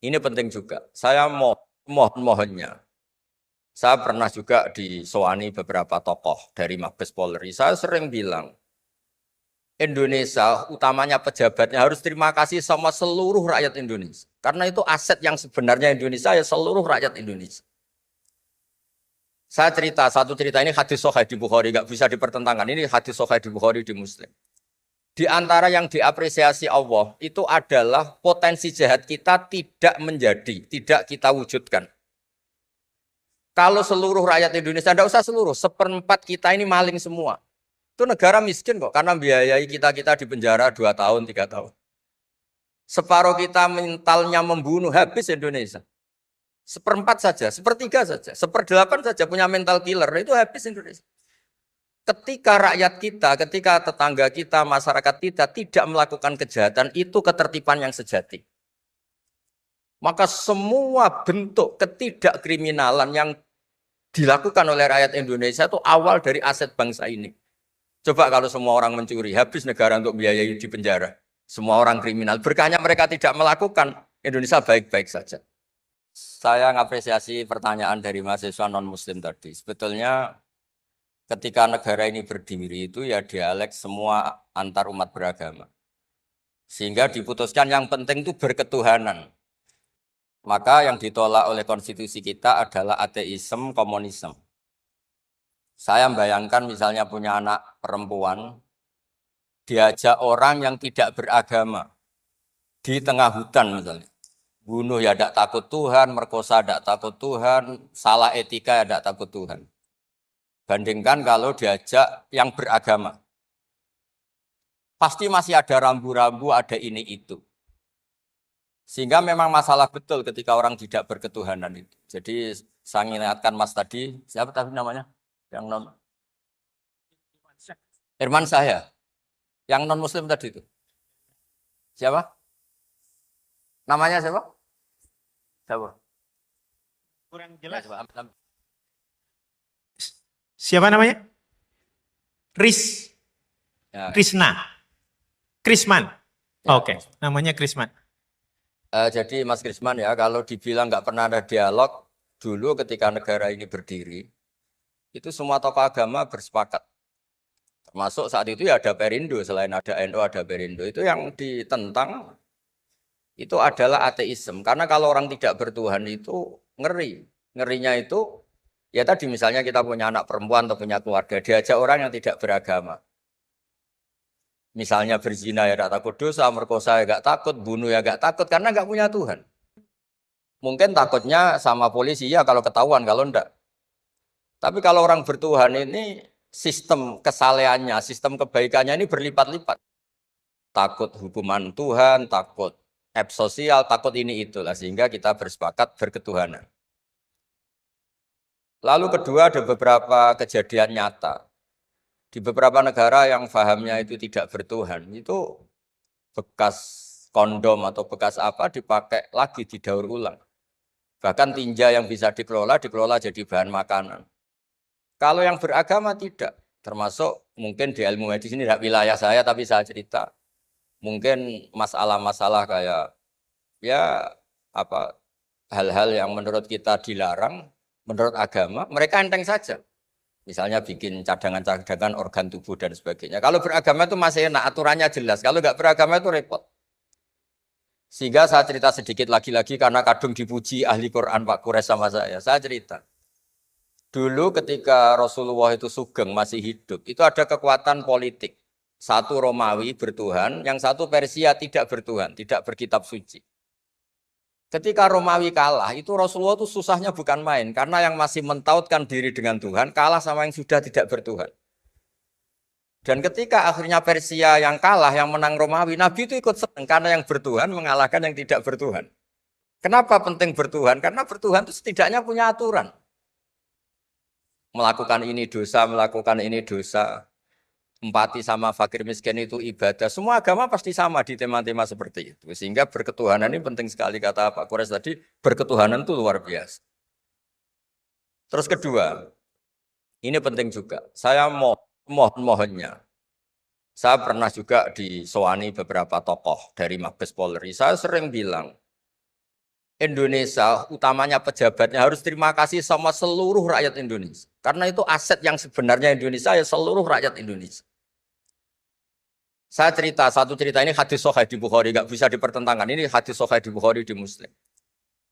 Ini penting juga. Saya mohonnya. Saya pernah juga disowani beberapa tokoh dari Mabes Polri. Saya sering bilang, Indonesia, utamanya pejabatnya harus terima kasih sama seluruh rakyat Indonesia. Karena itu aset yang sebenarnya Indonesia ya seluruh rakyat Indonesia. Saya cerita, satu cerita ini hadis sahih di Bukhari, nggak bisa dipertentangkan. Ini hadis sahih di Bukhari di Muslim. Di antara yang diapresiasi Allah itu adalah potensi jahat kita tidak menjadi, tidak kita wujudkan. Kalau seluruh rakyat Indonesia, tidak usah seluruh, seperempat kita ini maling semua. Itu negara miskin kok, karena biayai kita di penjara 2 tahun, 3 tahun. Separuh kita mentalnya membunuh, habis Indonesia. Seperempat saja, sepertiga saja, seperdelapan saja punya mental killer, itu habis Indonesia. Ketika rakyat kita, ketika tetangga kita, masyarakat kita tidak melakukan kejahatan, itu ketertiban yang sejati. Maka semua bentuk ketidakkriminalan yang dilakukan oleh rakyat Indonesia itu awal dari aset bangsa ini. Coba kalau semua orang mencuri, habis negara untuk biayai di penjara. Semua orang kriminal, berkahnya mereka tidak melakukan, Indonesia baik-baik saja. Saya mengapresiasi pertanyaan dari mahasiswa non-muslim tadi. Sebetulnya ketika negara ini berdiri itu ya dialek semua antar umat beragama. Sehingga diputuskan yang penting itu berketuhanan. Maka yang ditolak oleh konstitusi kita adalah ateisme, komunisme. Saya membayangkan misalnya punya anak perempuan, diajak orang yang tidak beragama di tengah hutan misalnya. Bunuh ya tidak takut Tuhan, merkosa tidak takut Tuhan, salah etika ya tidak takut Tuhan. Bandingkan kalau diajak yang beragama. Pasti masih ada rambu-rambu, ada ini itu. Sehingga memang masalah betul ketika orang tidak berketuhanan itu. Jadi saya ingatkan Mas tadi, siapa tadi namanya? Yang non Irman saya, yang non Muslim tadi itu. Siapa? Namanya siapa? Siapa? Kurang jelas. Ya, Siapa namanya? ya. Krisman. Ya. Oke, namanya Krisman. Jadi Mas Krisman ya, kalau dibilang nggak pernah ada dialog, dulu ketika negara ini berdiri, itu semua tokoh agama bersepakat. Termasuk saat itu ya ada Perindo, selain ada NU ada Perindo. Itu yang ditentang itu adalah ateisme. Karena kalau orang tidak bertuhan itu ngeri. Ngerinya itu ya tadi misalnya kita punya anak perempuan atau punya keluarga, diajak orang yang tidak beragama. Misalnya berzina ya tidak takut dosa, merkosa ya tidak takut, bunuh ya tidak takut karena nggak punya Tuhan. Mungkin takutnya sama polisi ya kalau ketahuan, kalau enggak. Tapi kalau orang bertuhan ini sistem kesalehannya, sistem kebaikannya ini berlipat-lipat. Takut hukuman Tuhan, takut sosial, takut ini itulah sehingga kita bersepakat berketuhanan. Lalu kedua ada beberapa kejadian nyata. Di beberapa negara yang fahamnya itu tidak bertuhan, itu bekas kondom atau bekas apa dipakai lagi didaur ulang. Bahkan tinja yang bisa dikelola jadi bahan makanan. Kalau yang beragama tidak, termasuk mungkin di ilmu medis ini tidak wilayah saya tapi saya cerita. Mungkin masalah-masalah kayak ya apa hal-hal yang menurut kita dilarang, menurut agama, mereka enteng saja. Misalnya bikin cadangan-cadangan organ tubuh dan sebagainya. Kalau beragama itu masih enak, aturannya jelas. Kalau nggak beragama itu repot. Sehingga saya cerita sedikit lagi-lagi karena kadung dipuji ahli Quran Pak Kures sama saya. Saya cerita. Dulu ketika Rasulullah itu sugeng masih hidup, itu ada kekuatan politik. Satu Romawi bertuhan, yang satu Persia tidak bertuhan, tidak berkitab suci. Ketika Romawi kalah, itu Rasulullah itu susahnya bukan main. Karena yang masih mentautkan diri dengan Tuhan, kalah sama yang sudah tidak bertuhan. Dan ketika akhirnya Persia yang kalah, yang menang Romawi, Nabi itu ikut senang. Karena yang bertuhan mengalahkan yang tidak bertuhan. Kenapa penting bertuhan? Karena bertuhan itu setidaknya punya aturan. Melakukan ini dosa, melakukan ini dosa. Empati sama fakir miskin itu ibadah. Semua agama pasti sama di tema-tema seperti itu. Sehingga berketuhanan ini penting sekali kata Pak Kores tadi. Berketuhanan itu luar biasa. Terus kedua, ini penting juga. Saya mohonnya. Saya pernah juga disowani beberapa tokoh dari Mabes Polri. Saya sering bilang, Indonesia, utamanya pejabatnya harus terima kasih sama seluruh rakyat Indonesia. Karena itu aset yang sebenarnya Indonesia ya seluruh rakyat Indonesia. Saya cerita, satu cerita ini hadis sahih di Bukhari, nggak bisa dipertentangkan. Ini hadis sahih di Bukhari di Muslim.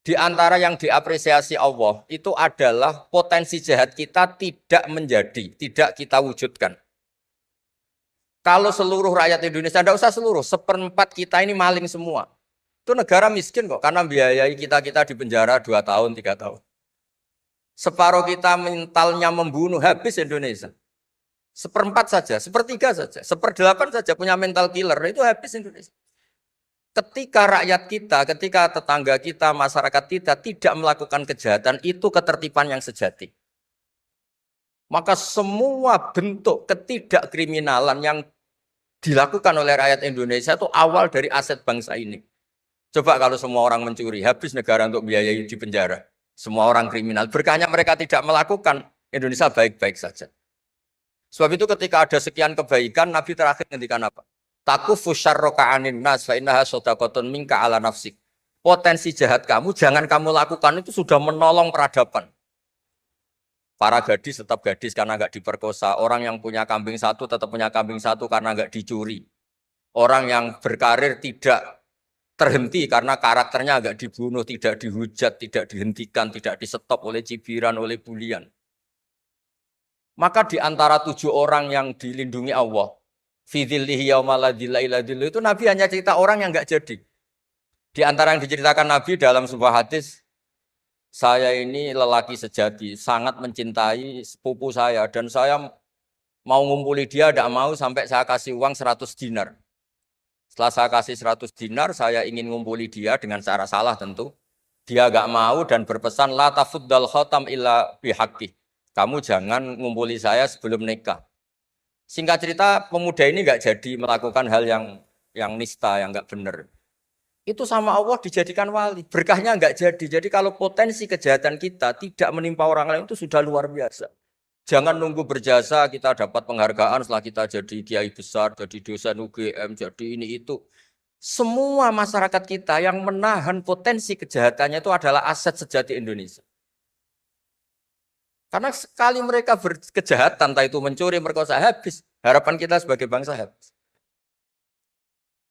Di antara yang diapresiasi Allah itu adalah potensi jahat kita tidak menjadi, tidak kita wujudkan. Kalau seluruh rakyat Indonesia, tidak usah seluruh, seperempat kita ini maling semua. Itu negara miskin kok, karena biayai kita di penjara 2 tahun, 3 tahun. Separuh kita mentalnya membunuh, habis Indonesia. Seperempat saja, sepertiga saja, 1/8 saja punya mental killer, itu habis Indonesia. Ketika rakyat kita, ketika tetangga kita, masyarakat kita tidak melakukan kejahatan, itu ketertiban yang sejati. Maka semua bentuk ketidakkriminalan yang dilakukan oleh rakyat Indonesia itu awal dari aset bangsa ini. Coba kalau semua orang mencuri, habis negara untuk biayai di penjara. Semua orang kriminal. Berkahnya mereka tidak melakukan, Indonesia baik-baik saja. Sebab itu ketika ada sekian kebaikan, Nabi terakhir ngendikan apa? Takufu syarroka anin nas fa innaha shadaqatun minka ala nafsik. Potensi jahat kamu jangan kamu lakukan, itu sudah menolong peradaban. Para gadis tetap gadis karena nggak diperkosa. Orang yang punya kambing satu tetap punya kambing satu karena nggak dicuri. Orang yang berkarir tidak terhenti karena karakternya agak dibunuh, tidak dihujat, tidak dihentikan, tidak disetop oleh cibiran, oleh bulian. Maka di antara 7 orang yang dilindungi Allah, fidzillihi yauma la dzilla illa dzilluh, itu Nabi hanya cerita orang yang enggak jadi. Di antara yang diceritakan Nabi dalam sebuah hadis, saya ini lelaki sejati, sangat mencintai sepupu saya dan saya mau ngumpuli dia, tidak mau sampai saya kasih uang 100 dinar. Setelah saya kasih 100 dinar, saya ingin ngumpuli dia dengan cara salah tentu. Dia enggak mau dan berpesan, la tafuddal khatam illa bihaqqi. Kamu jangan ngumpuli saya sebelum nikah. Singkat cerita, pemuda ini enggak jadi melakukan hal yang nista, yang enggak benar. Itu sama Allah dijadikan wali. Berkahnya enggak jadi. Jadi kalau potensi kejahatan kita tidak menimpa orang lain itu sudah luar biasa. Jangan nunggu berjasa kita dapat penghargaan setelah kita jadi kiai besar, jadi dosen UGM, jadi ini itu. Semua masyarakat kita yang menahan potensi kejahatannya itu adalah aset sejati Indonesia. Karena sekali mereka berkejahatan, entah itu mencuri, merkosa, habis. Harapan kita sebagai bangsa habis.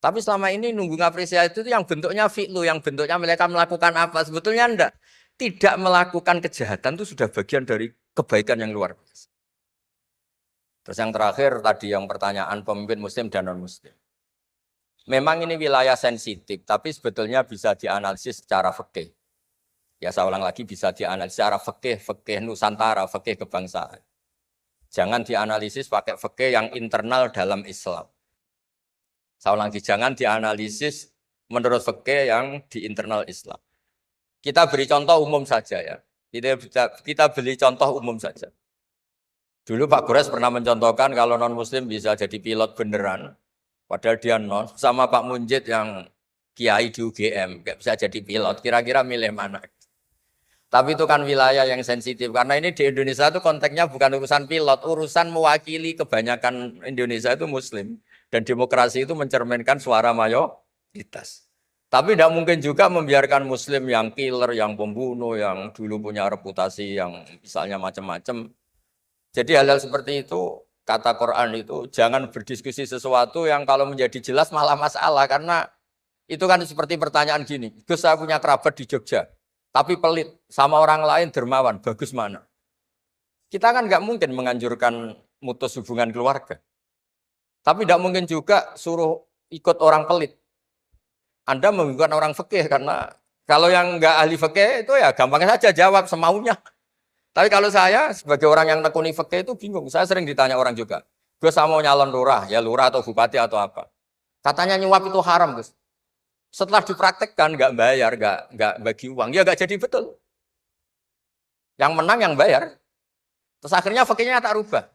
Tapi selama ini nunggu ngapresiasi itu yang bentuknya fi'lu, yang bentuknya mereka melakukan apa. Sebetulnya enggak. Tidak melakukan kejahatan itu sudah bagian dari kebaikan yang luar biasa. Terus yang terakhir tadi yang pertanyaan pemimpin muslim dan non-muslim. Memang ini wilayah sensitif, tapi sebetulnya bisa dianalisis secara fikih. Ya saya ulang lagi, bisa dianalisis secara fikih Nusantara, fikih kebangsaan. Jangan dianalisis pakai fikih yang internal dalam Islam. Saya ulang lagi, jangan dianalisis menurut fikih yang di internal Islam. Kita beri contoh umum saja ya. Kita beri contoh umum saja. Dulu Pak Gores pernah mencontohkan kalau non-muslim bisa jadi pilot beneran. Padahal dia non. Sama Pak Munjid yang kiai di UGM. Nggak bisa jadi pilot. Kira-kira milih mana? Tapi itu kan wilayah yang sensitif. Karena ini di Indonesia itu konteksnya bukan urusan pilot. Urusan mewakili kebanyakan Indonesia itu muslim. Dan demokrasi itu mencerminkan suara mayoritas. Tapi tidak mungkin juga membiarkan muslim yang killer, yang pembunuh, yang dulu punya reputasi yang misalnya macam-macam. Jadi hal-hal seperti itu, kata Quran itu, jangan berdiskusi sesuatu yang kalau menjadi jelas malah masalah. Karena itu kan seperti pertanyaan gini, Gus saya punya kerabat di Jogja, tapi pelit, sama orang lain dermawan, bagus mana? Kita kan nggak mungkin menganjurkan mutus hubungan keluarga. Tapi tidak mungkin juga suruh ikut orang pelit. Anda membingungkan orang fikih karena kalau yang nggak ahli fikih itu ya gampang saja jawab semaunya. Tapi kalau saya sebagai orang yang tekuni fikih itu bingung. Saya sering ditanya orang juga, Gus saya mau nyalon lurah, ya lurah atau bupati atau apa. Katanya nyuap itu haram, Gus. Setelah dipraktekkan nggak bayar, nggak bagi uang, ya nggak jadi betul. Yang menang yang bayar. Terus akhirnya fikihnya tak rubah.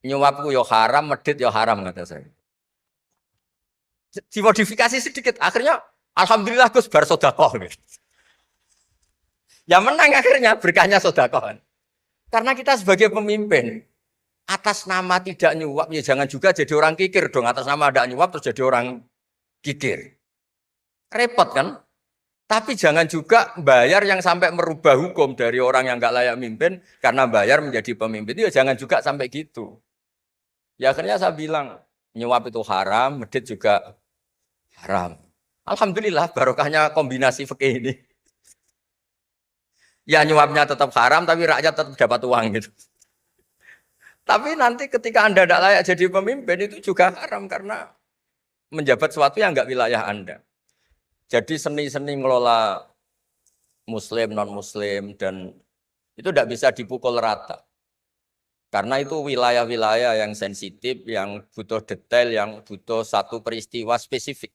Nyuapku yo haram, medit yo haram kata saya. Dimodifikasi sedikit, akhirnya alhamdulillah Gus bar sodakoh. Ya menang akhirnya berkahnya sodakoh. Karena kita sebagai pemimpin, atas nama tidak nyuap, ya jangan juga jadi orang kikir dong. Atas nama tidak nyuap terus jadi orang kikir. Repot kan? Tapi jangan juga bayar yang sampai merubah hukum dari orang yang nggak layak mimpin karena bayar menjadi pemimpin. Ya jangan juga sampai gitu. Ya akhirnya saya bilang, nyuap itu haram, medit juga haram. Alhamdulillah barokahnya kombinasi fikih ini. Ya nyuapnya tetap haram tapi rakyat tetap dapat uang gitu. Tapi nanti ketika Anda tidak layak jadi pemimpin itu juga haram karena menjabat sesuatu yang nggak wilayah Anda. Jadi seni-seni ngelola muslim, non-muslim, dan itu tidak bisa dipukul rata. Karena itu wilayah-wilayah yang sensitif, yang butuh detail, yang butuh satu peristiwa spesifik.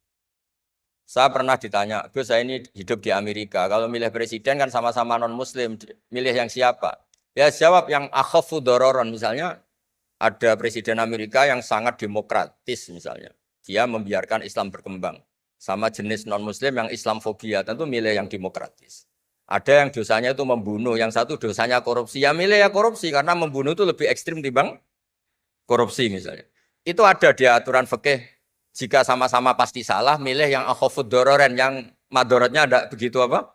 Saya pernah ditanya, Gus saya ini hidup di Amerika, kalau milih presiden kan sama-sama non-muslim, milih yang siapa? Ya jawab yang akhafu dororon, misalnya ada presiden Amerika yang sangat demokratis misalnya. Dia membiarkan Islam berkembang. Sama jenis non-muslim yang Islamfobia, tentu milih yang demokratis. Ada yang dosanya itu membunuh, yang satu dosanya korupsi. Ya milih ya korupsi, karena membunuh itu lebih ekstrim dibanding korupsi misalnya. Itu ada di aturan fikih. Jika sama-sama pasti salah, milih yang akhafud dororen, yang madorotnya ada begitu apa?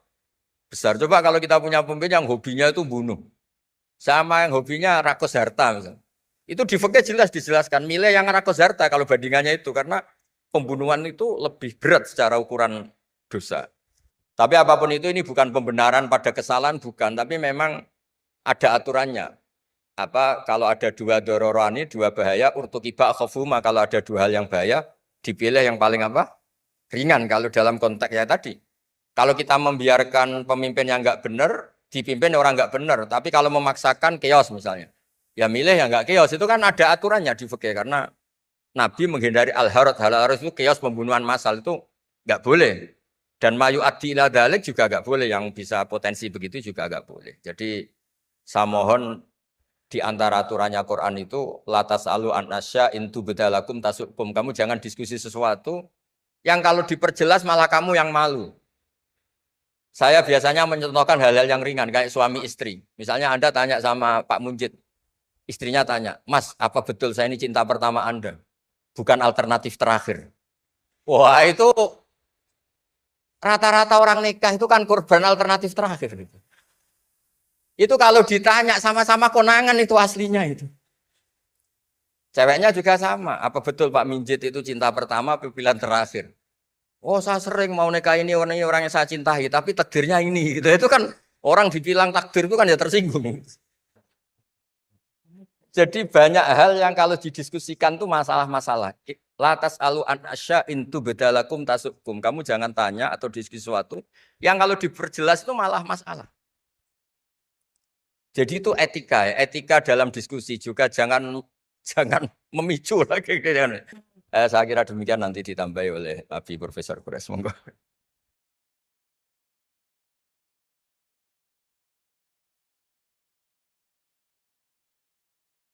Besar. Coba kalau kita punya pemimpin yang hobinya itu bunuh. Sama yang hobinya rakus harta misalnya. Itu di fikih jelas dijelaskan, milih yang rakus harta kalau bandingannya itu, karena pembunuhan itu lebih berat secara ukuran dosa. Tapi apapun itu ini bukan pembenaran pada kesalahan, bukan. Tapi memang ada aturannya. Apa kalau ada dua dororani, dua bahaya, urtukiba khafuma, kalau ada dua hal yang bahaya, dipilih yang paling apa? Ringan kalau dalam konteks ya tadi. Kalau kita membiarkan pemimpin yang nggak benar, dipimpin orang nggak benar. Tapi kalau memaksakan chaos misalnya, ya milih yang nggak chaos. Itu kan ada aturannya di fikih karena Nabi menghindari al-harad. Al-harad itu chaos pembunuhan massal itu nggak boleh. Dan mayu addi ila dalik juga nggak boleh. Yang bisa potensi begitu juga nggak boleh. Jadi saya mohon di antara aturannya Quran itu latas alu anasya intu bedalakum tasukum. Kamu jangan diskusi sesuatu yang kalau diperjelas malah kamu yang malu. Saya biasanya mencontohkan hal-hal yang ringan kayak suami istri. Misalnya Anda tanya sama Pak Munjid, istrinya tanya, Mas, apa betul saya ini cinta pertama Anda? Bukan alternatif terakhir. Wah itu rata-rata orang nikah itu kan korban alternatif terakhir. Itu kalau ditanya sama-sama konangan itu aslinya itu. Ceweknya juga sama. Apa betul Pak Minjit itu cinta pertama pilihan terakhir? Oh saya sering mau nikah ini orang yang saya cintai. Tapi takdirnya ini. Gitu. Itu kan orang dibilang takdir itu kan ya tersinggung. Jadi banyak hal yang kalau didiskusikan itu masalah-masalah. Latas alu an asya intu bedalakum tasukum. Kamu jangan tanya atau diskusi sesuatu yang kalau diperjelas itu malah masalah. Jadi itu etika, ya. Etika dalam diskusi juga jangan memicu lagi. Saya kira demikian nanti ditambahi oleh Abi Profesor Kures. Monggo.